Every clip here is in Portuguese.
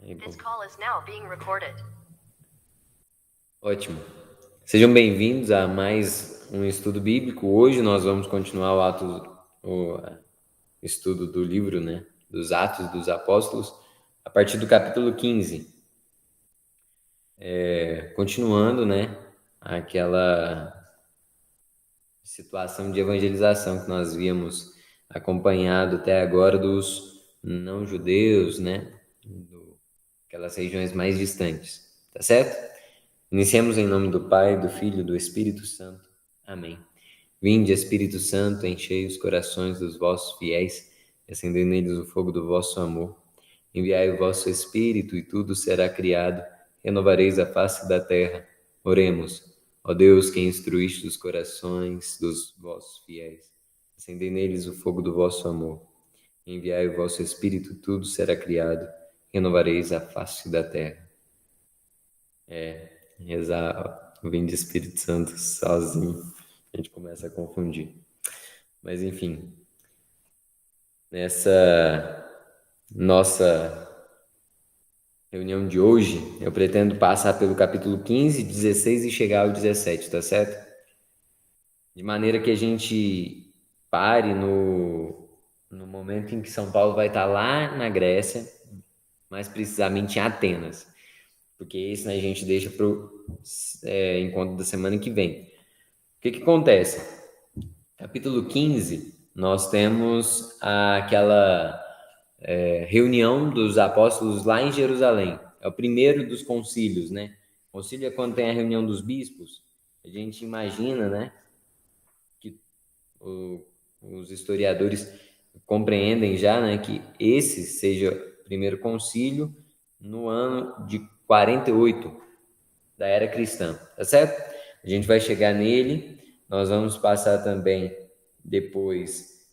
This call is now being recorded. Ótimo. Sejam bem-vindos a mais um estudo bíblico. Hoje nós vamos continuar o estudo do livro, dos Atos dos Apóstolos, a partir do capítulo 15. Continuando, aquela situação de evangelização que nós víamos acompanhado até agora dos não-judeus, aquelas regiões mais distantes, tá certo? Iniciemos em nome do Pai, do Filho e do Espírito Santo. Amém. Vinde, Espírito Santo, enchei os corações dos vossos fiéis e acendei neles o fogo do vosso amor. Enviai o vosso Espírito e tudo será criado, renovareis a face da terra. Oremos. Ó Deus, que instruíste os corações dos vossos fiéis, acendei neles o fogo do vosso amor. Enviai o vosso Espírito e tudo será criado, renovareis a face da terra. Rezar o Vinde Espírito Santo sozinho, a gente começa a confundir. Mas enfim, nessa nossa reunião de hoje, eu pretendo passar pelo capítulo 15, 16 e chegar ao 17, tá certo? De maneira que a gente pare no momento em que São Paulo vai estar lá na Grécia, mais precisamente em Atenas, porque esse a gente deixa para o encontro da semana que vem. O que acontece? Capítulo 15, nós temos aquela reunião dos apóstolos lá em Jerusalém. É o primeiro dos concílios, Concílio é quando tem a reunião dos bispos. A gente imagina, que os historiadores compreendem já, que esse seja o primeiro concílio no ano de 48 da era cristã, tá certo? A gente vai chegar nele, nós vamos passar também depois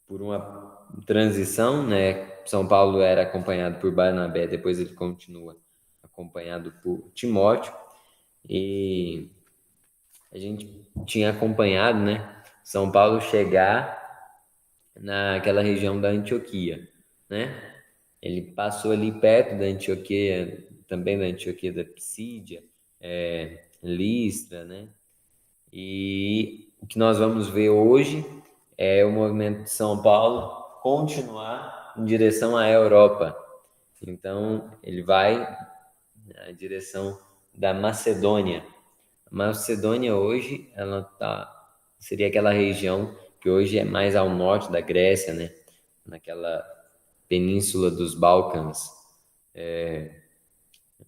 por uma transição, São Paulo era acompanhado por Barnabé, depois ele continua acompanhado por Timóteo, e a gente tinha acompanhado, São Paulo chegar naquela região da Antioquia, Ele passou ali perto da Antioquia, também da Antioquia da Psídia, Listra, E o que nós vamos ver hoje é o movimento de São Paulo continuar em direção à Europa. Então, ele vai na direção da Macedônia. A Macedônia hoje, seria aquela região que hoje é mais ao norte da Grécia, naquela península dos Balcãs,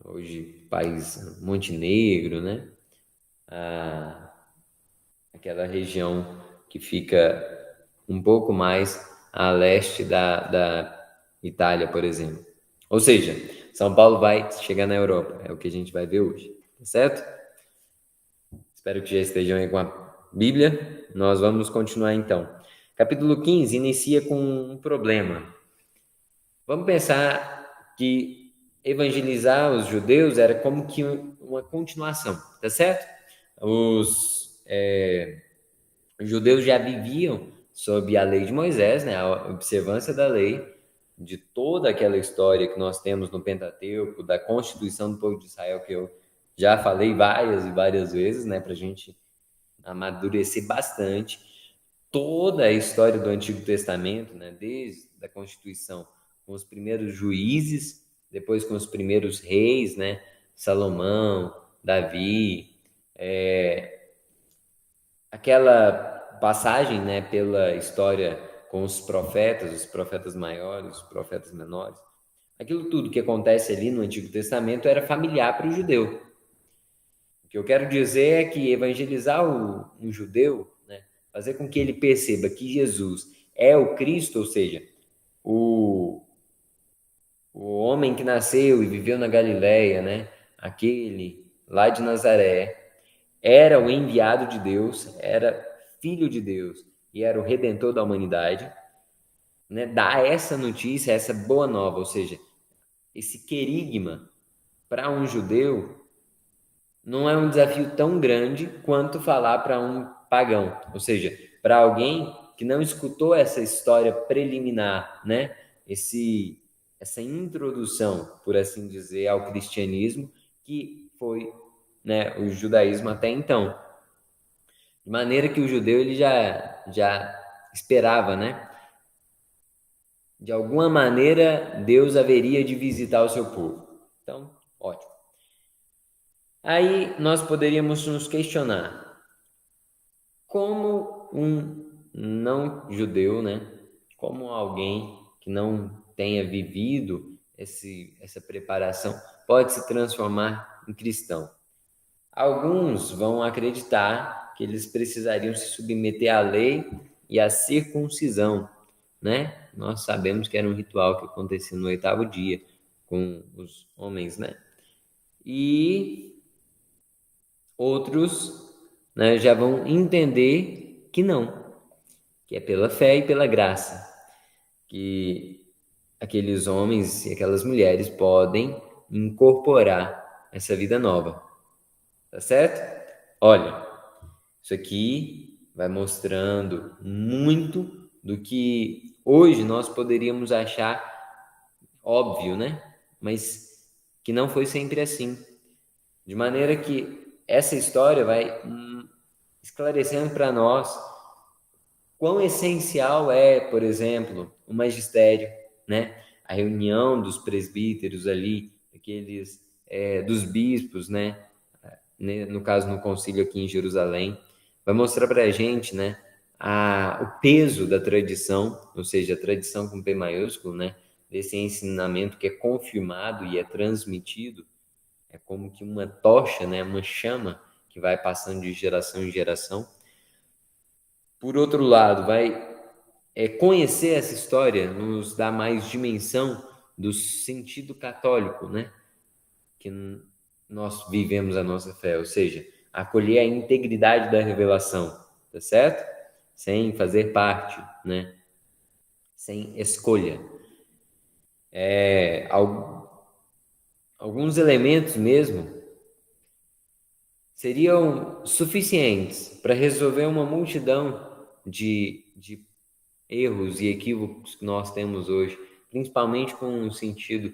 hoje país Montenegro, aquela região que fica um pouco mais a leste da Itália, por exemplo. Ou seja, São Paulo vai chegar na Europa, é o que a gente vai ver hoje, tá certo? Espero que já estejam aí com a Bíblia. Nós vamos continuar então. Capítulo 15 inicia com um problema. Vamos pensar que evangelizar os judeus era como que uma continuação, tá certo? Os judeus já viviam sob a lei de Moisés, a observância da lei, de toda aquela história que nós temos no Pentateuco, da constituição do povo de Israel, que eu já falei várias e várias vezes, para a gente amadurecer bastante. Toda a história do Antigo Testamento, desde a constituição, com os primeiros juízes, depois com os primeiros reis, Salomão, Davi, aquela passagem, pela história com os profetas maiores, os profetas menores, aquilo tudo que acontece ali no Antigo Testamento era familiar para o judeu. O que eu quero dizer é que evangelizar um judeu, fazer com que ele perceba que Jesus é o Cristo, ou seja, o homem que nasceu e viveu na Galileia, aquele lá de Nazaré, era o enviado de Deus, era filho de Deus e era o redentor da humanidade, dar essa notícia, essa boa nova, ou seja, esse querigma para um judeu não é um desafio tão grande quanto falar para um pagão, ou seja, para alguém que não escutou essa história preliminar, essa introdução, por assim dizer, ao cristianismo, que foi, né, o judaísmo até então. De maneira que o judeu ele já esperava, né? De alguma maneira, Deus haveria de visitar o seu povo. Então, ótimo. Aí nós poderíamos nos questionar como um não judeu, né? Como alguém que não tenha vivido essa preparação pode se transformar em cristão. Alguns vão acreditar que eles precisariam se submeter à lei e à circuncisão, né? Nós sabemos que era um ritual que acontecia no 8º dia com os homens, né? E outros, né, já vão entender que não, que é pela fé e pela graça, que aqueles homens e aquelas mulheres podem incorporar essa vida nova, tá certo? Olha, isso aqui vai mostrando muito do que hoje nós poderíamos achar óbvio, né? Mas que não foi sempre assim. De maneira que essa história vai esclarecendo para nós quão essencial é, por exemplo, o magistério, né? A reunião dos presbíteros ali, aqueles dos bispos, né? No caso, no concílio aqui em Jerusalém, vai mostrar para a gente, né? O peso da tradição, ou seja, a tradição com P maiúsculo, né? Desse ensinamento que é confirmado e é transmitido, é como que uma tocha, né? Uma chama que vai passando de geração em geração. Por outro lado, vai conhecer essa história nos dá mais dimensão do sentido católico, né? Que nós vivemos a nossa fé, ou seja, acolher a integridade da revelação, tá certo? Sem fazer parte, né? Sem escolha. Alguns elementos mesmo seriam suficientes para resolver uma multidão de erros e equívocos que nós temos hoje, principalmente com o sentido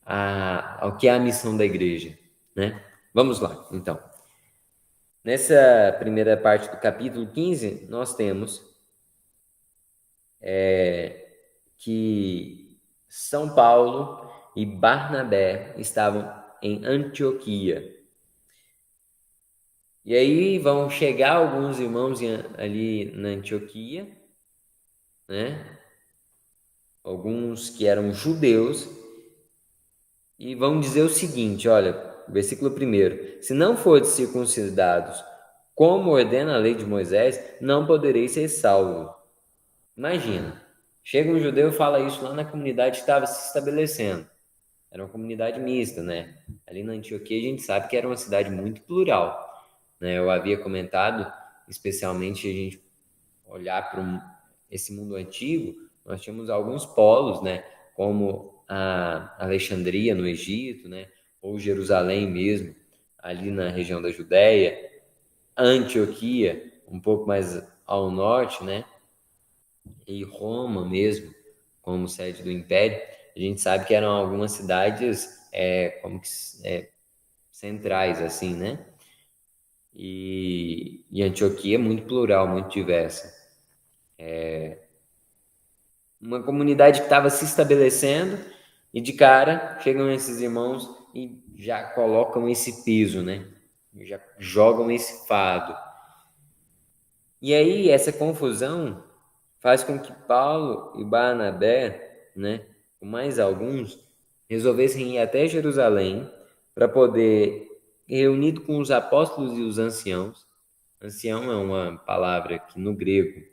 ao que é a missão da igreja, né? Vamos lá, então. Nessa primeira parte do capítulo 15, nós temos que São Paulo e Barnabé estavam em Antioquia. E aí vão chegar alguns irmãos ali na Antioquia, né? Alguns que eram judeus, e vão dizer o seguinte, olha, versículo 1: se não fordes circuncidados, como ordena a lei de Moisés, não podereis ser salvos. Imagina, chega um judeu e fala isso lá na comunidade que estava se estabelecendo. Era uma comunidade mista, né? Ali na Antioquia a gente sabe que era uma cidade muito plural, né? Eu havia comentado, especialmente a gente olhar para esse mundo antigo, nós tínhamos alguns polos, né? Como a Alexandria no Egito, né? Ou Jerusalém mesmo, ali na região da Judéia, Antioquia, um pouco mais ao norte, né? E Roma mesmo, como sede do Império. A gente sabe que eram algumas cidades centrais, assim, né? E Antioquia é muito plural, muito diversa. Uma comunidade que estava se estabelecendo e de cara chegam esses irmãos e já colocam esse peso, né? Já jogam esse fardo. E aí essa confusão faz com que Paulo e Barnabé, né, com mais alguns, resolvessem ir até Jerusalém para poder, reunido com os apóstolos e os anciãos. Ancião é uma palavra que no grego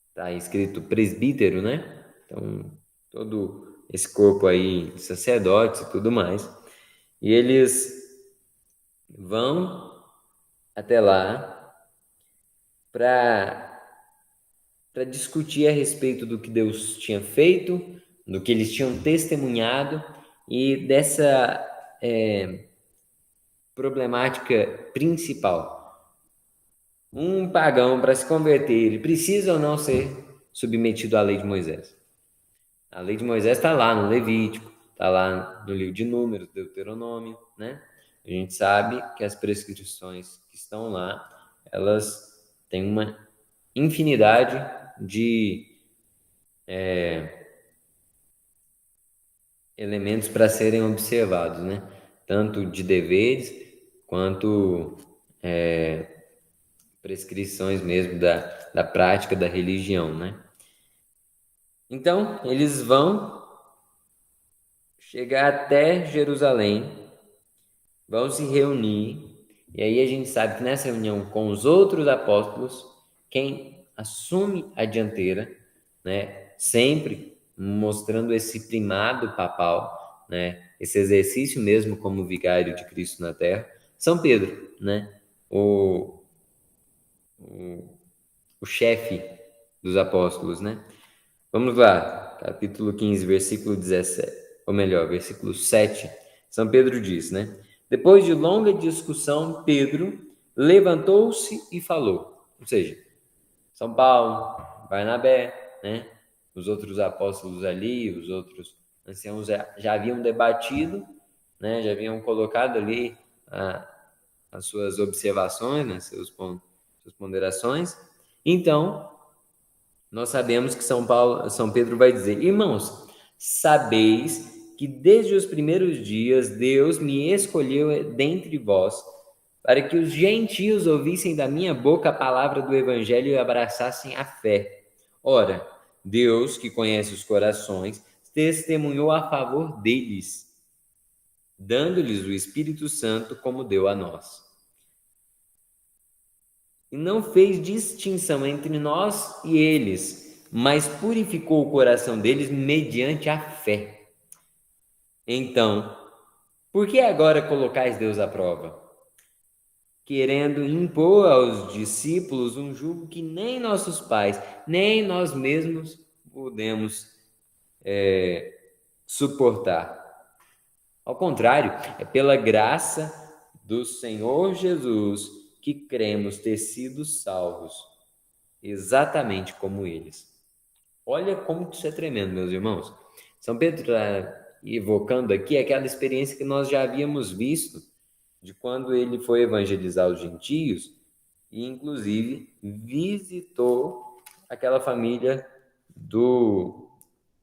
está escrito presbítero, né? Então, todo esse corpo aí, sacerdotes e tudo mais. E eles vão até lá para discutir a respeito do que Deus tinha feito, do que eles tinham testemunhado e dessa problemática principal. Um pagão, para se converter, ele precisa ou não ser submetido à lei de Moisés? A lei de Moisés está lá no Levítico, está lá no livro de Números, Deuteronômio, né? A gente sabe que as prescrições que estão lá, elas têm uma infinidade de elementos para serem observados, né? Tanto de deveres quanto prescrições mesmo da prática da religião, né? Então, eles vão chegar até Jerusalém, vão se reunir, e aí a gente sabe que nessa reunião com os outros apóstolos, quem assume a dianteira, né, sempre mostrando esse primado papal, né, esse exercício mesmo como vigário de Cristo na terra, São Pedro, né, o, o chefe dos apóstolos, né? Vamos lá, capítulo 15, versículo 17, ou melhor, versículo 7. São Pedro diz, né? Depois de longa discussão, Pedro levantou-se e falou. Ou seja, São Paulo, Barnabé, né? Os outros apóstolos ali, os outros anciãos já haviam debatido, né? Já haviam colocado ali as suas observações, né? Suas ponderações. Então, nós sabemos que São Pedro vai dizer: irmãos, sabeis que desde os primeiros dias Deus me escolheu dentre vós, para que os gentios ouvissem da minha boca a palavra do evangelho e abraçassem a fé. Ora, Deus, que conhece os corações, testemunhou a favor deles, dando-lhes o Espírito Santo como deu a nós. E não fez distinção entre nós e eles, mas purificou o coração deles mediante a fé. Então, por que agora colocais Deus à prova? Querendo impor aos discípulos um jugo que nem nossos pais, nem nós mesmos podemos suportar. Ao contrário, é pela graça do Senhor Jesus que cremos ter sido salvos, exatamente como eles. Olha como isso é tremendo, meus irmãos. São Pedro está evocando aqui aquela experiência que nós já havíamos visto de quando ele foi evangelizar os gentios e, inclusive, visitou aquela família do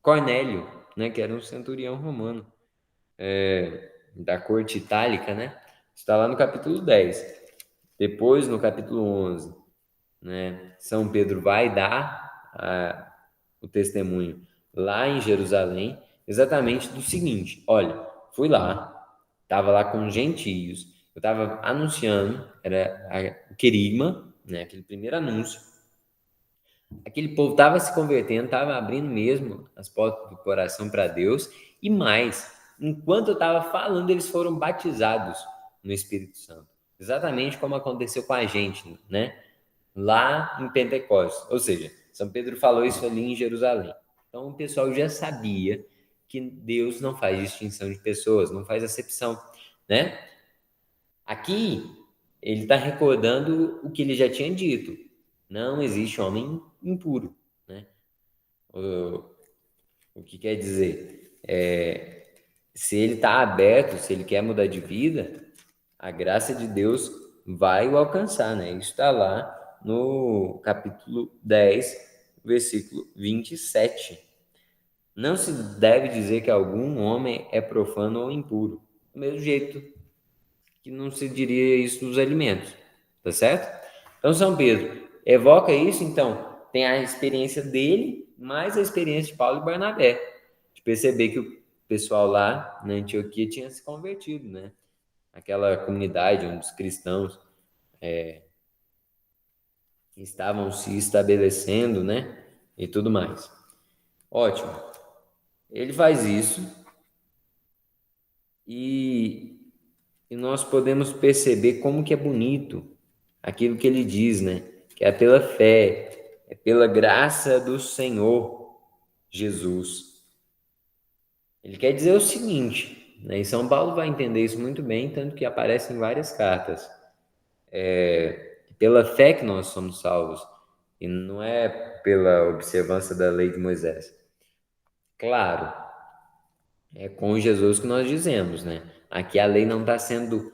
Cornélio, né, que era um centurião romano, da corte itálica, né? Está lá no capítulo 10. Depois, no capítulo 11, né, São Pedro vai dar o testemunho lá em Jerusalém, exatamente do seguinte: olha, fui lá, estava lá com gentios, eu estava anunciando, era o querigma, né, aquele primeiro anúncio, aquele povo estava se convertendo, estava abrindo mesmo as portas do coração para Deus, e mais, enquanto eu estava falando, eles foram batizados no Espírito Santo, exatamente como aconteceu com a gente, né? Lá em Pentecostes. Ou seja, São Pedro falou isso ali em Jerusalém. Então o pessoal já sabia que Deus não faz distinção de pessoas, não faz acepção, né? Aqui ele está recordando o que ele já tinha dito. Não existe homem impuro, né? O que quer dizer? Se ele está aberto, se ele quer mudar de vida, a graça de Deus vai o alcançar, né? Isso está lá no capítulo 10, versículo 27. Não se deve dizer que algum homem é profano ou impuro. Do mesmo jeito que não se diria isso dos alimentos, tá certo? Então, São Pedro evoca isso, então, tem a experiência dele, mais a experiência de Paulo e Barnabé, de perceber que o pessoal lá na Antioquia tinha se convertido, né? Aquela comunidade onde os cristãos estavam se estabelecendo, né? E tudo mais. Ótimo. Ele faz isso e, nós podemos perceber como que é bonito aquilo que ele diz, né? Que é pela fé, é pela graça do Senhor Jesus. Ele quer dizer o seguinte, né? E São Paulo vai entender isso muito bem, tanto que aparece em várias cartas. Pela fé que nós somos salvos, e não é pela observância da lei de Moisés. Claro, é com Jesus que nós dizemos, né? Aqui a lei não está sendo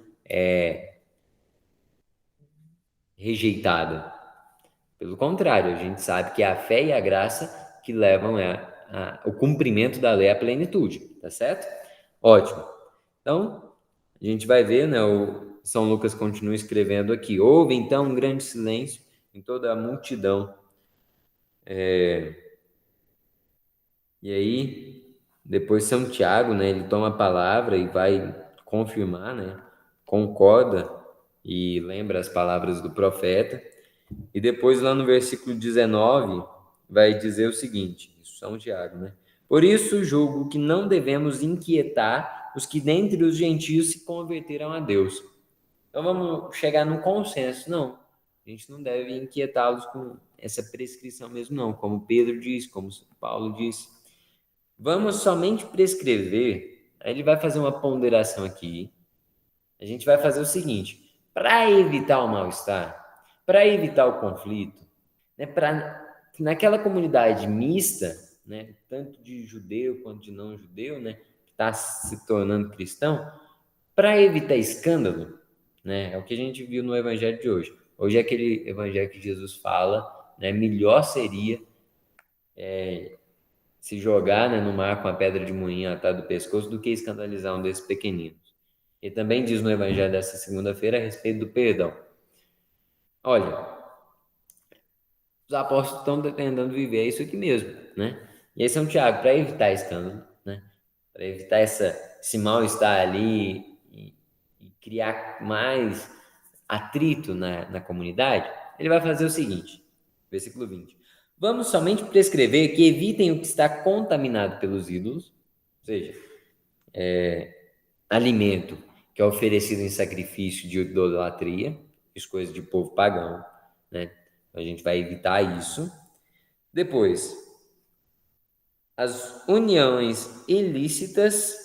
rejeitada. Pelo contrário, a gente sabe que é a fé e a graça que levam o cumprimento da lei à plenitude, tá certo? Ótimo. Então, a gente vai ver, né? O São Lucas continua escrevendo aqui. Houve então um grande silêncio em toda a multidão. E aí, depois São Tiago, né? Ele toma a palavra e vai confirmar, né? Concorda e lembra as palavras do profeta. E depois, lá no versículo 19, vai dizer o seguinte: isso São Tiago, né? Por isso julgo que não devemos inquietar os que dentre os gentios se converteram a Deus. Então vamos chegar num consenso, não. A gente não deve inquietá-los com essa prescrição mesmo, não. Como Pedro diz, como Paulo disse. Vamos somente prescrever. Aí ele vai fazer uma ponderação aqui. A gente vai fazer o seguinte: para evitar o mal-estar, para evitar o conflito, né, naquela comunidade mista, né, tanto de judeu quanto de não judeu, né, que está se tornando cristão, para evitar escândalo, né, é o que a gente viu no evangelho de hoje. Hoje é aquele evangelho que Jesus fala, né, melhor seria se jogar, né, no mar com a pedra de moinho atrás do pescoço do que escandalizar um desses pequeninos. E também diz no evangelho dessa segunda-feira a respeito do perdão. Olha, os apóstolos estão tentando viver isso aqui mesmo, né? E aí São Tiago, para evitar escândalo, né? Para evitar esse mal-estar ali e criar mais atrito na comunidade, ele vai fazer o seguinte, versículo 20. Vamos somente prescrever que evitem o que está contaminado pelos ídolos, ou seja, alimento que é oferecido em sacrifício de idolatria, as coisas de povo pagão, né? Então, a gente vai evitar isso. Depois, as uniões ilícitas.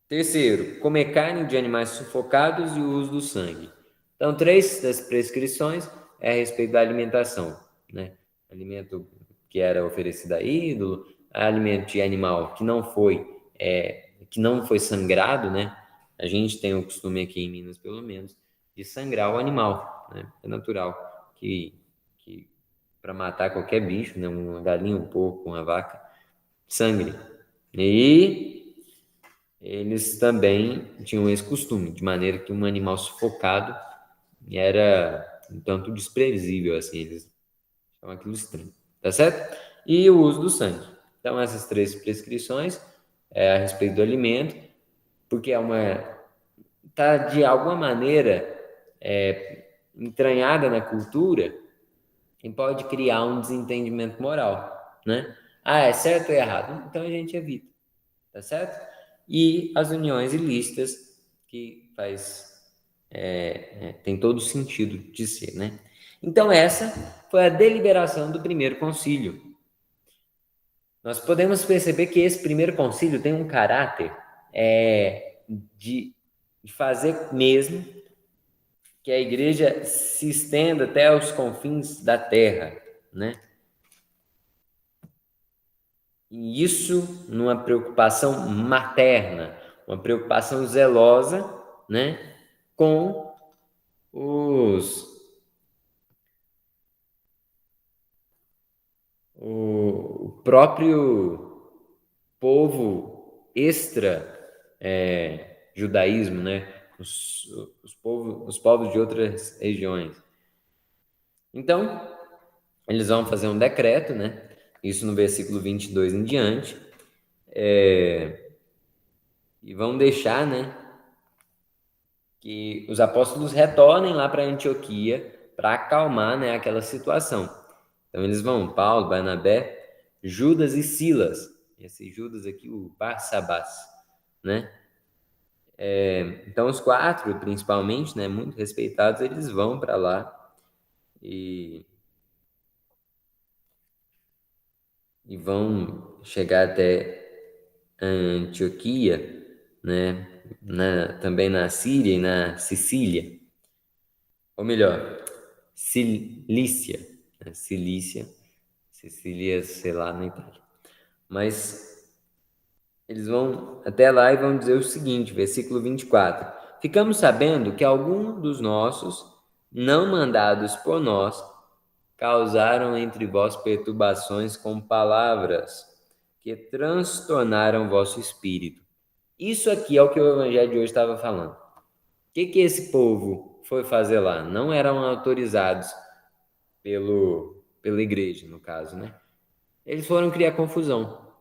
Terceiro, comer carne de animais sufocados e o uso do sangue. Então, três das prescrições é a respeito da alimentação, né? Alimento que era oferecido a ídolo, alimento de animal que não foi sangrado, né? A gente tem o costume aqui em Minas, pelo menos, de sangrar o animal, né? É natural que para matar qualquer bicho, né? Uma galinha, um porco, uma vaca, sangre. E eles também tinham esse costume, de maneira que um animal sufocado era um tanto desprezível, assim, eles chamam aquilo estranho, tá certo? E o uso do sangue. Então, essas três prescrições é a respeito do alimento, porque tá de alguma maneira entranhada na cultura e pode criar um desentendimento moral, né? Ah, é certo ou errado? Então a gente evita, tá certo? E as uniões ilícitas, que tem todo sentido de ser, né? Então essa foi a deliberação do primeiro concílio. Nós podemos perceber que esse primeiro concílio tem um caráter de fazer mesmo que a igreja se estenda até os confins da terra, né? E isso numa preocupação materna, uma preocupação zelosa, né, com os o próprio povo extra judaísmo, né, os povos de outras regiões. Então, eles vão fazer um decreto, né, isso no versículo 22 em diante, e vão deixar, né, que os apóstolos retornem lá para Antioquia para acalmar, né, aquela situação. Então eles vão, Paulo, Barnabé, Judas e Silas. Esse Judas aqui, o Barsabás, né? Então os quatro, principalmente, né, muito respeitados, eles vão para lá e, e vão chegar até Antioquia, né? Também na Síria e na Sicília. Ou melhor, Cilícia, né? Cilícia, Sicília, sei lá, na Itália. Mas eles vão até lá e vão dizer o seguinte, versículo 24: Ficamos sabendo que algum dos nossos, não mandados por nós, causaram entre vós perturbações com palavras que transtornaram vosso espírito. Isso aqui é o que o evangelho de hoje estava falando. O que esse povo foi fazer lá? Não eram autorizados pela igreja, no caso, né? Eles foram criar confusão,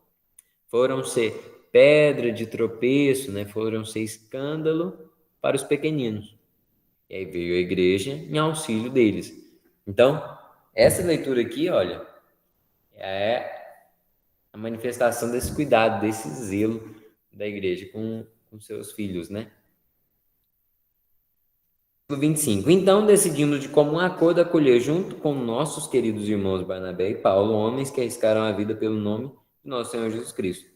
foram ser pedra de tropeço, né? Foram ser escândalo para os pequeninos. E aí veio a igreja em auxílio deles. Então, essa leitura aqui, olha, é a manifestação desse cuidado, desse zelo da igreja com seus filhos, né? 25. Então decidimos de comum acordo acolher junto com nossos queridos irmãos Barnabé e Paulo, homens que arriscaram a vida pelo nome de nosso Senhor Jesus Cristo.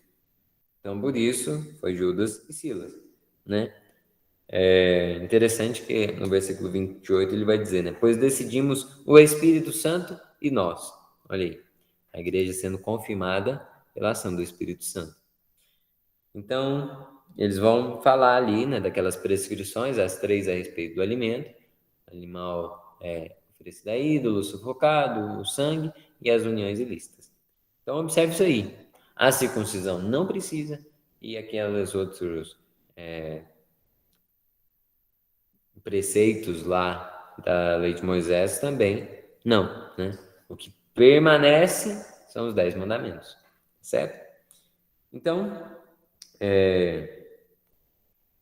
Então por isso foi Judas e Silas, né? É interessante que no versículo 28 ele vai dizer, né? Pois decidimos o Espírito Santo e nós. Olha aí, a igreja sendo confirmada pela ação do Espírito Santo. Então, eles vão falar ali, né, daquelas prescrições, as 3 a respeito do alimento, animal oferecido a ídolo, sufocado, o sangue e as uniões ilícitas. Então, observe isso aí. A circuncisão não precisa e aqueles outros preceitos lá da lei de Moisés também não, né? O que permanece são os 10 mandamentos, certo? Então,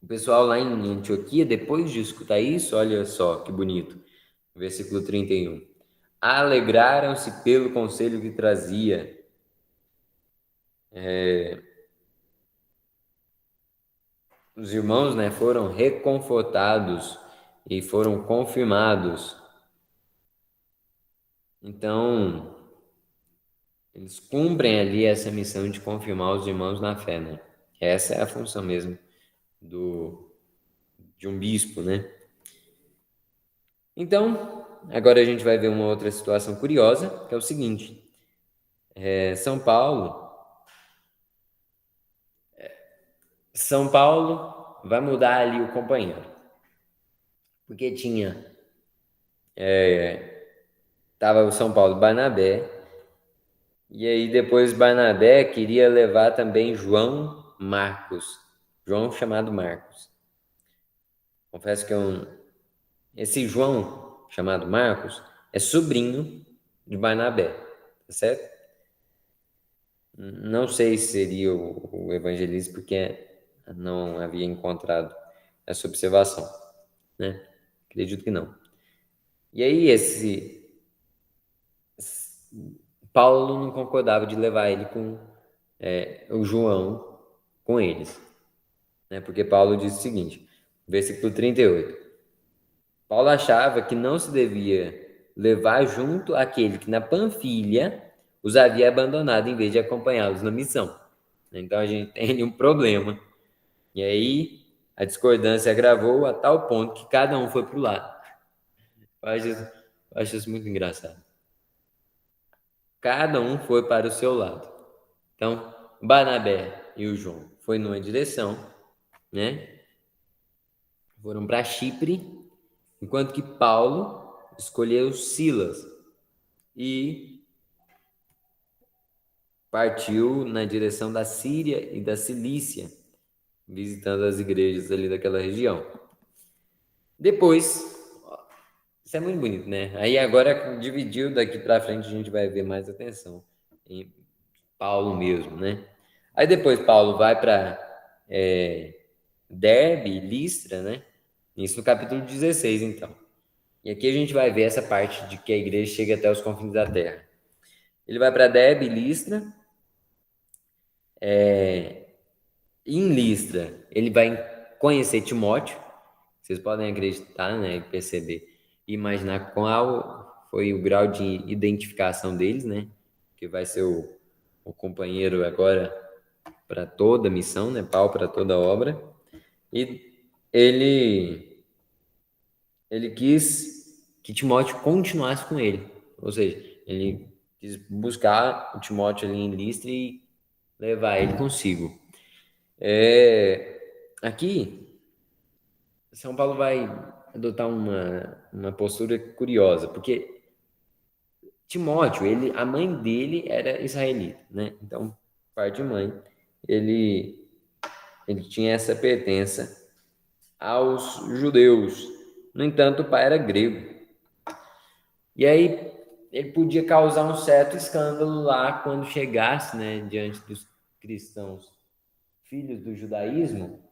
o pessoal lá em Antioquia, depois de escutar isso, olha só que bonito, versículo 31. Alegraram-se pelo conselho que trazia. Os irmãos, né, foram reconfortados e foram confirmados. Então, eles cumprem ali essa missão de confirmar os irmãos na fé, né? Essa é a função mesmo de um bispo, né? Então, agora a gente vai ver uma outra situação curiosa, que é o seguinte: São Paulo vai mudar ali o companheiro, porque tava o São Paulo Barnabé, e aí depois Barnabé queria levar também João Marcos, João chamado Marcos. Confesso que esse João chamado Marcos é sobrinho de Barnabé, tá certo? Não sei se seria o evangelista, porque não havia encontrado essa observação, né? Acredito que não. E aí Paulo não concordava de levar ele o João com eles, né? Porque Paulo diz o seguinte, versículo 38. Paulo achava que não se devia levar junto aquele que na Panfilha os havia abandonado em vez de acompanhá-los na missão. Então a gente tem um problema. E aí a discordância agravou a tal ponto que cada um foi para o lado. Eu acho isso muito engraçado. Cada um foi para o seu lado. Então, Barnabé e o João foi numa direção, né? Foram para Chipre, enquanto que Paulo escolheu Silas e partiu na direção da Síria e da Cilícia, visitando as igrejas ali daquela região. Depois, isso é muito bonito, né? Aí agora dividiu daqui para frente a gente vai ver mais atenção em Paulo mesmo, né? Aí depois Paulo vai para Derbe, Listra, né? Isso no capítulo 16, então. E aqui a gente vai ver essa parte de que a igreja chega até os confins da terra. Ele vai para Derbe, Listra. Em Listra, ele vai conhecer Timóteo. Vocês podem acreditar, né? E perceber, imaginar qual foi o grau de identificação deles, né? Que vai ser o companheiro agora para toda a missão, né? Pau para toda a obra. E ele quis que Timóteo continuasse com ele. Ou seja, ele quis buscar o Timóteo ali em Listra e levar ele consigo. Aqui, São Paulo vai adotar uma postura curiosa, porque Timóteo, a mãe dele era israelita, né? Então, pai de mãe, ele, ele tinha essa pertença aos judeus. No entanto, o pai era grego. E aí, ele podia causar um certo escândalo lá quando chegasse, né, diante dos cristãos, filhos do judaísmo,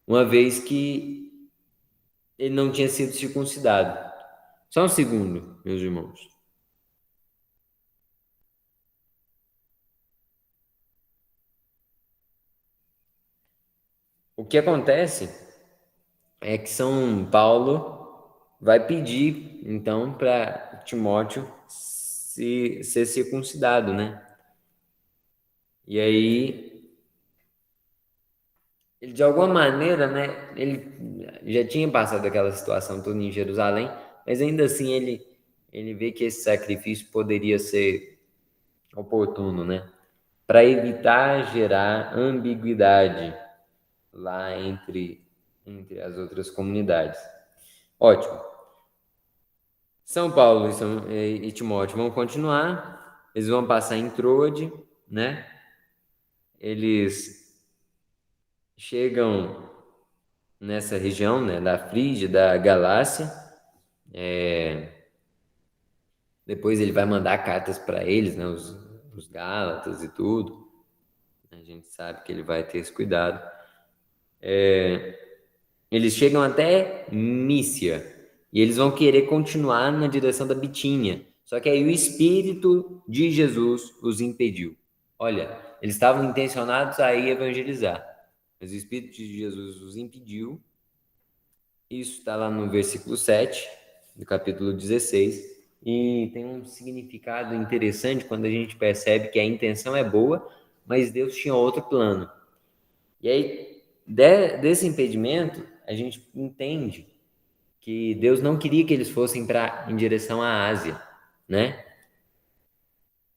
uma vez que ele não tinha sido circuncidado. Só um segundo, meus irmãos. O que acontece é que São Paulo vai pedir, então, para Timóteo ser circuncidado, né? E aí, ele de alguma maneira, né? Ele já tinha passado aquela situação toda em Jerusalém, mas ainda assim ele vê que esse sacrifício poderia ser oportuno, né? Para evitar gerar ambiguidade lá entre as outras comunidades. Ótimo. São Paulo e Timóteo vão continuar, eles vão passar em Troade, né? Eles chegam nessa região, né, da Frígia, da Galácia. Depois ele vai mandar cartas para eles, né, os Gálatas e tudo. A gente sabe que ele vai ter esse cuidado. Eles chegam até Mícia e eles vão querer continuar na direção da Bitínia. Só que aí o Espírito de Jesus os impediu. Olha, eles estavam intencionados a ir evangelizar, mas o Espírito de Jesus os impediu. Isso está lá no versículo 7 do capítulo 16. E tem um significado interessante quando a gente percebe que a intenção é boa, mas Deus tinha outro plano. E aí, desse impedimento, a gente entende que Deus não queria que eles fossem em direção à Ásia, né?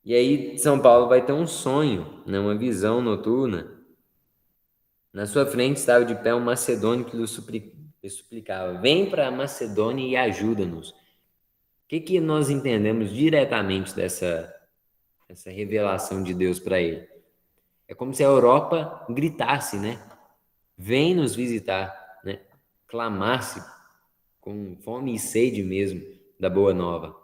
E aí, São Paulo vai ter um sonho, né? Uma visão noturna. Na sua frente estava de pé um macedônio que lhe suplicava: vem para a Macedônia e ajuda-nos. O que nós entendemos diretamente dessa revelação de Deus para ele? É como se a Europa gritasse, né? Vem nos visitar, né? Clamasse com fome e sede mesmo da boa nova.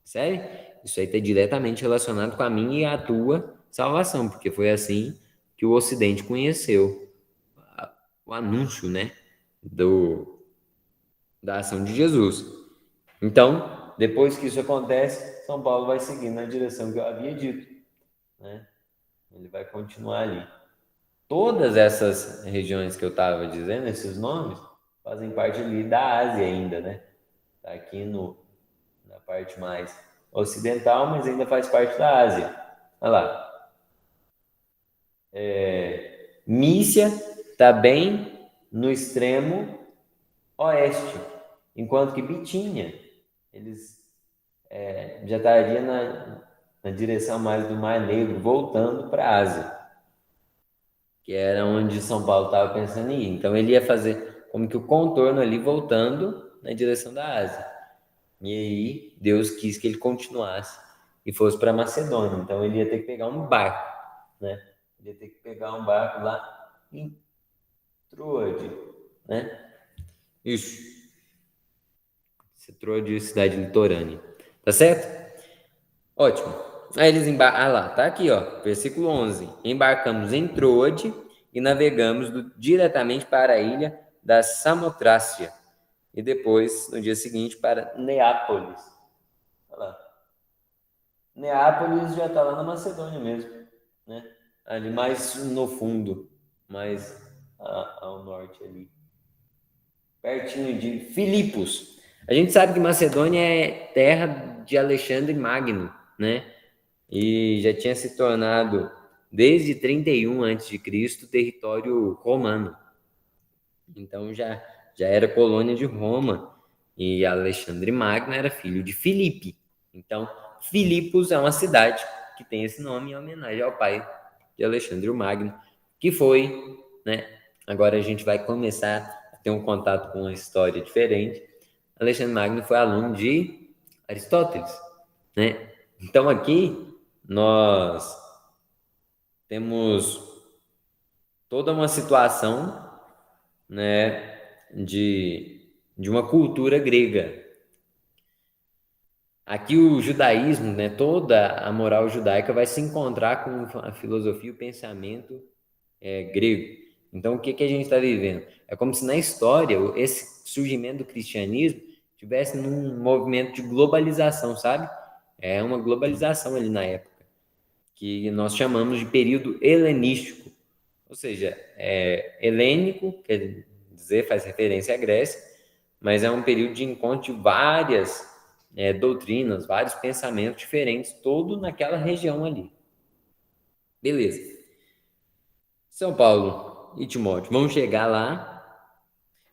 Sério? Isso aí está diretamente relacionado com a minha e a tua salvação, porque foi assim que o Ocidente conheceu o anúncio, né, da ação de Jesus. Então, depois que isso acontece, São Paulo vai seguir na direção que eu havia dito, né? Ele vai continuar ali. Todas essas regiões que eu estava dizendo, esses nomes, fazem parte ali da Ásia ainda, né? Tá aqui na parte mais ocidental, mas ainda faz parte da Ásia. Olha lá. Mícia está bem no extremo oeste, enquanto que Bitínia, eles já estaria na direção mais do Mar Negro, voltando para a Ásia, que era onde São Paulo estava pensando em ir. Então ele ia fazer como que o contorno ali, voltando na direção da Ásia. E aí Deus quis que ele continuasse e fosse para Macedônia. Então ele ia ter que pegar um barco, né? Ele ia ter que pegar um barco lá em Troade, né? Isso. Troade, cidade litorânea. Tá certo? Ótimo. Aí eles embarcam. Ah lá, tá aqui, ó. Versículo 11. Embarcamos em Troade e navegamos diretamente para a ilha da Samotrácia. E depois, no dia seguinte, para Neápolis. Olha lá. Neápolis já está lá na Macedônia mesmo, né? Ali mais no fundo, mais ao norte ali. Pertinho de Filipos. A gente sabe que Macedônia é terra de Alexandre Magno, né? E já tinha se tornado, desde 31 a.C., território romano. Então já era colônia de Roma. E Alexandre Magno era filho de Filipe. Então, Filipos é uma cidade que tem esse nome em homenagem ao pai de Alexandre o Magno, que foi, né? Agora a gente vai começar a ter um contato com uma história diferente. Alexandre Magno foi aluno de Aristóteles, né? Então aqui nós temos toda uma situação, né, de uma cultura grega. Aqui o judaísmo, né, toda a moral judaica vai se encontrar com a filosofia e o pensamento grego. Então, o que que a gente está vivendo? É como se na história esse surgimento do cristianismo tivesse num movimento de globalização, sabe? É uma globalização ali na época, que nós chamamos de período helenístico. Ou seja, helênico, quer dizer, faz referência à Grécia, mas é um período de encontro de várias doutrinas, vários pensamentos diferentes, todo naquela região ali. Beleza. São Paulo e Timóteo vão chegar lá.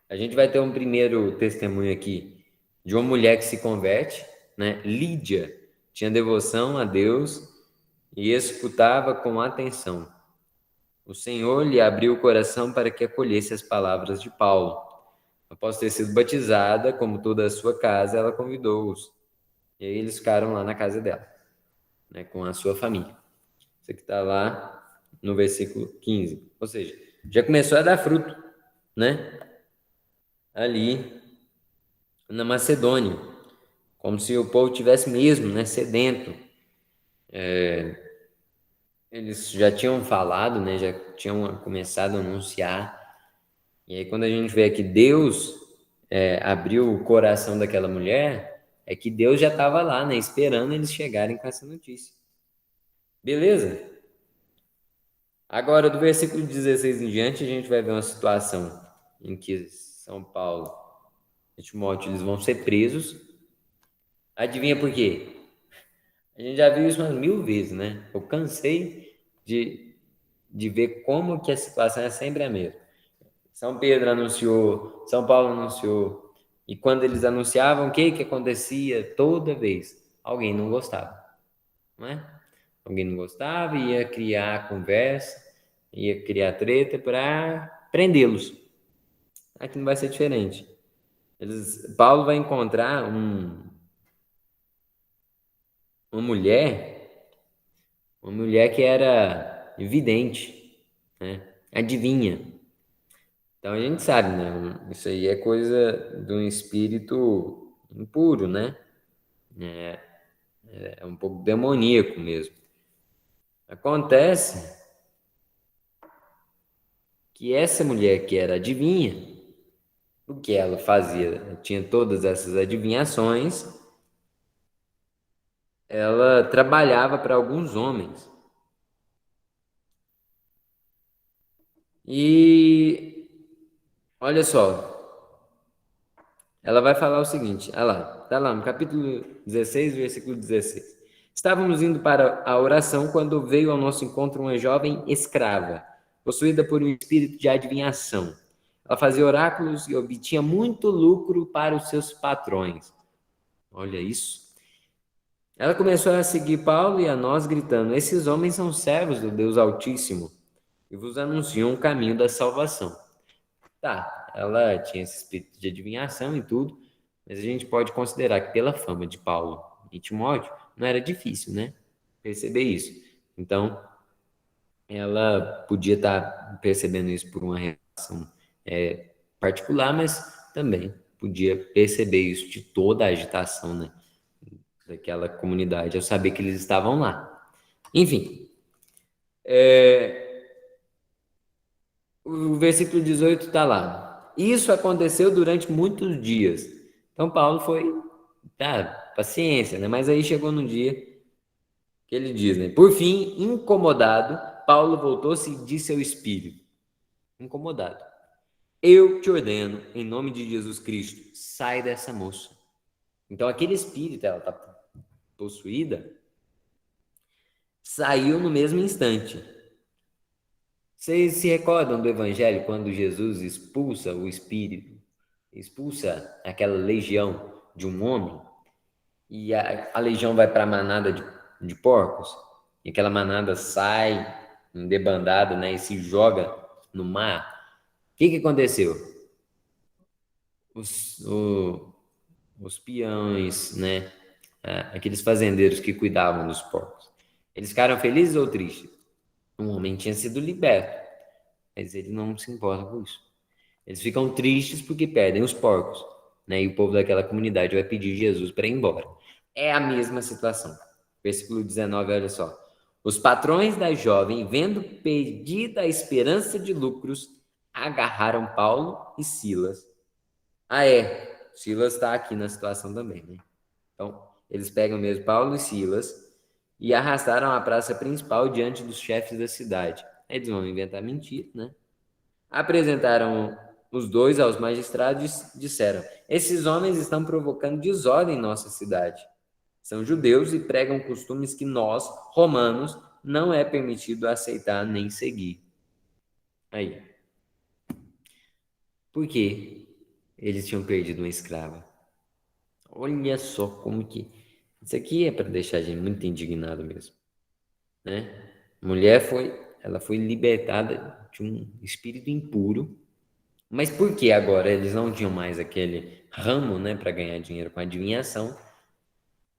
A gente vai ter um primeiro testemunho aqui de uma mulher que se converte, né? Lídia tinha devoção a Deus e escutava com atenção. O Senhor lhe abriu o coração para que acolhesse as palavras de Paulo. Após ter sido batizada, como toda a sua casa, ela convidou-os. E aí eles ficaram lá na casa dela, né, com a sua família. Isso aqui está lá no versículo 15. Ou seja, já começou a dar fruto, né? Ali na Macedônia. Como se o povo tivesse mesmo, né, sedento. Eles já tinham falado, né, já tinham começado a anunciar. E aí quando a gente vê que Deus abriu o coração daquela mulher, é que Deus já estava lá, né, esperando eles chegarem com essa notícia. Beleza? Agora, do versículo 16 em diante, a gente vai ver uma situação em que São Paulo e Timóteo eles vão ser presos. Adivinha por quê? A gente já viu isso umas 1000 vezes, né? Eu cansei de ver como que a situação é sempre a mesma. São Pedro anunciou, São Paulo anunciou, e quando eles anunciavam, o que que acontecia toda vez? Alguém não gostava, não é? Alguém não gostava e ia criar conversa, ia criar treta para prendê-los. Aqui não vai ser diferente. Paulo vai encontrar uma mulher que era vidente, né? Adivinha. Então a gente sabe, né? Isso aí é coisa de um espírito impuro, né? É um pouco demoníaco mesmo. Acontece que essa mulher que era adivinha, o que ela fazia? Tinha todas essas adivinhações, ela trabalhava para alguns homens. E olha só, ela vai falar o seguinte, olha lá, tá lá no capítulo 16, versículo 16. Estávamos indo para a oração quando veio ao nosso encontro uma jovem escrava, possuída por um espírito de adivinhação. Ela fazia oráculos e obtinha muito lucro para os seus patrões. Olha isso. Ela começou a seguir Paulo e a nós, gritando: Esses homens são servos do Deus Altíssimo e vos anunciam o caminho da salvação. Tá, ela tinha esse espírito de adivinhação e tudo, mas a gente pode considerar que pela fama de Paulo e Timóteo, não era difícil, né? Perceber isso. Então, ela podia estar percebendo isso por uma relação particular, mas também podia perceber isso de toda a agitação, né, daquela comunidade, ao saber que eles estavam lá. Enfim, o versículo 18 está lá. Isso aconteceu durante muitos dias. Então, Paulo foi, tá, paciência, né? Mas aí chegou num dia que ele diz, né? Por fim, incomodado, Paulo voltou-se e disse ao Espírito, incomodado: Eu te ordeno, em nome de Jesus Cristo, sai dessa moça. Então, aquele espírito, ela está possuída, saiu no mesmo instante. Vocês se recordam do Evangelho quando Jesus expulsa o espírito? expulsa aquela legião de um homem, e a legião vai para a manada de porcos, e aquela manada sai em debandada, né, e se joga no mar. O que aconteceu? Os, o- os peões, né, aqueles fazendeiros que cuidavam dos porcos, eles ficaram felizes ou tristes? Um homem tinha sido liberto, mas ele não se importa com isso. Eles ficam tristes porque perdem os porcos, né? E o povo daquela comunidade vai pedir Jesus para ir embora. É a mesma situação. Versículo 19, olha só. Os patrões da jovem, vendo perdida a esperança de lucros, agarraram Paulo e Silas. Ah, é. Silas está aqui na situação também, né? Então, eles pegam mesmo Paulo e Silas e arrastaram à praça principal diante dos chefes da cidade. Aí eles vão inventar mentira, né? Apresentaram os dois aos magistrados e disseram: Esses homens estão provocando desordem em nossa cidade. São judeus e pregam costumes que nós, romanos, não é permitido aceitar nem seguir. Aí, por que eles tinham perdido uma escrava? Olha só como que. Isso aqui é para deixar a gente muito indignado mesmo, né? Ela foi libertada de um espírito impuro. Mas por que agora eles não tinham mais aquele ramo, né, para ganhar dinheiro com adivinhação?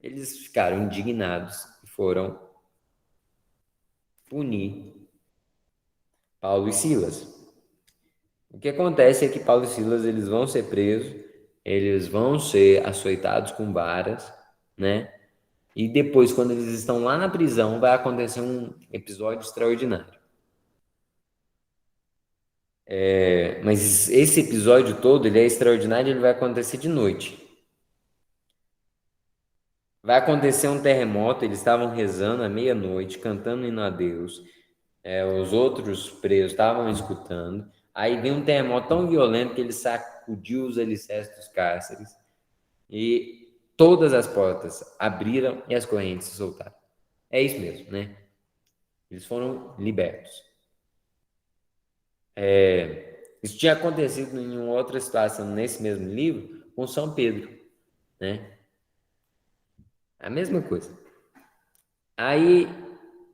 Eles ficaram indignados e foram punir Paulo e Silas. O que acontece é que Paulo e Silas eles vão ser presos, eles vão ser açoitados com varas, né? E depois, quando eles estão lá na prisão, vai acontecer um episódio extraordinário. Mas esse episódio todo, ele é extraordinário, ele vai acontecer de noite. Vai acontecer um terremoto, eles estavam rezando à meia-noite, cantando hino a Deus. Os outros presos estavam escutando. Aí veio um terremoto tão violento que ele sacudiu os alicerces dos cárceres e todas as portas abriram e as correntes se soltaram. É isso mesmo, né? Eles foram libertos. Isso tinha acontecido em uma outra situação nesse mesmo livro com São Pedro, né? A mesma coisa. Aí,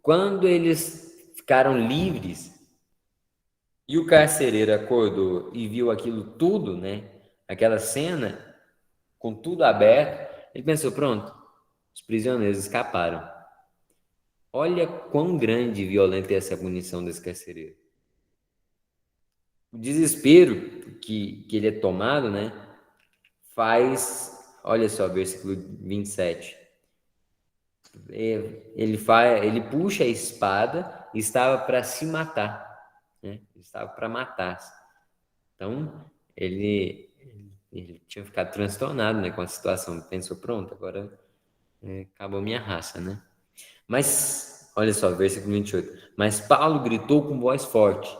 quando eles ficaram livres e o carcereiro acordou e viu aquilo tudo, né? Aquela cena com tudo aberto, ele pensou: pronto, os prisioneiros escaparam. Olha quão grande e violenta é essa punição desse carcereiro. O desespero que ele é tomado, né? Faz, olha só, versículo 27. Ele puxa a espada e estava para se matar, né? Ele estava para matar-se. Então, ele tinha ficado transtornado, né, com a situação. Pensou: pronto, agora acabou minha raça, né? Mas, olha só, versículo 28. Mas Paulo gritou com voz forte: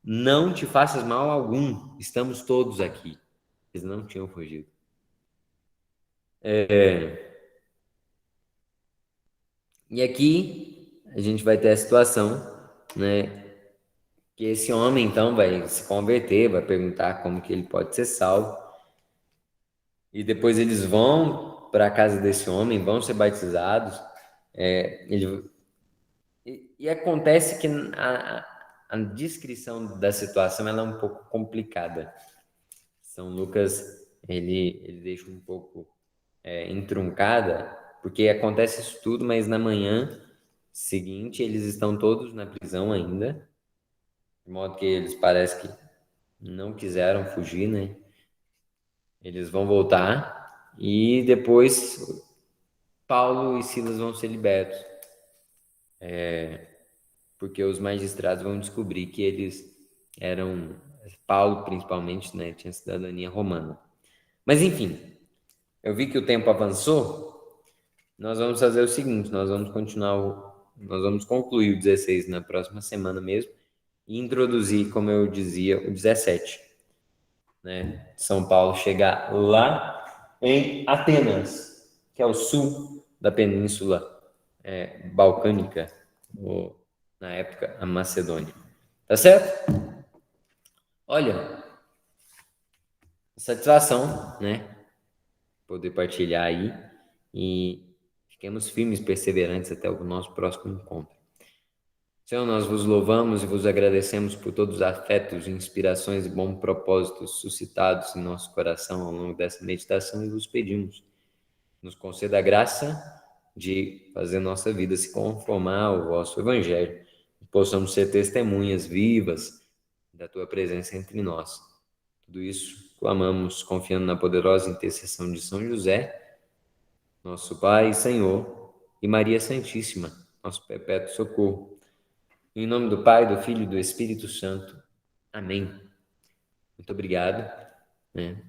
Não te faças mal algum, estamos todos aqui. Eles não tinham fugido. E aqui a gente vai ter a situação, né, que esse homem então vai se converter, vai perguntar como que ele pode ser salvo. E depois eles vão para a casa desse homem, vão ser batizados. E acontece que a descrição da situação ela é um pouco complicada. São Lucas ele deixa um pouco entroncada, porque acontece isso tudo, mas na manhã seguinte eles estão todos na prisão ainda, de modo que eles parece que não quiseram fugir, né? Eles vão voltar e depois Paulo e Silas vão ser libertos, porque os magistrados vão descobrir que eles eram, Paulo principalmente, né, tinha cidadania romana. Mas enfim, eu vi que o tempo avançou, nós vamos fazer o seguinte, nós vamos concluir o 16 na próxima semana mesmo e introduzir, como eu dizia, o 17, né? São Paulo chegar lá em Atenas, que é o sul da Península Balcânica, ou, na época, a Macedônia. Tá certo? Olha, satisfação, né? Poder partilhar aí e fiquemos firmes, perseverantes até o nosso próximo encontro. Senhor, nós vos louvamos e vos agradecemos por todos os afetos, inspirações e bons propósitos suscitados em nosso coração ao longo dessa meditação e vos pedimos, nos conceda a graça de fazer nossa vida se conformar ao vosso Evangelho, e possamos ser testemunhas vivas da tua presença entre nós. Tudo isso clamamos confiando na poderosa intercessão de São José, nosso Pai e Senhor, e Maria Santíssima, nosso perpétuo socorro. Em nome do Pai, do Filho e do Espírito Santo. Amém. Muito obrigado, né?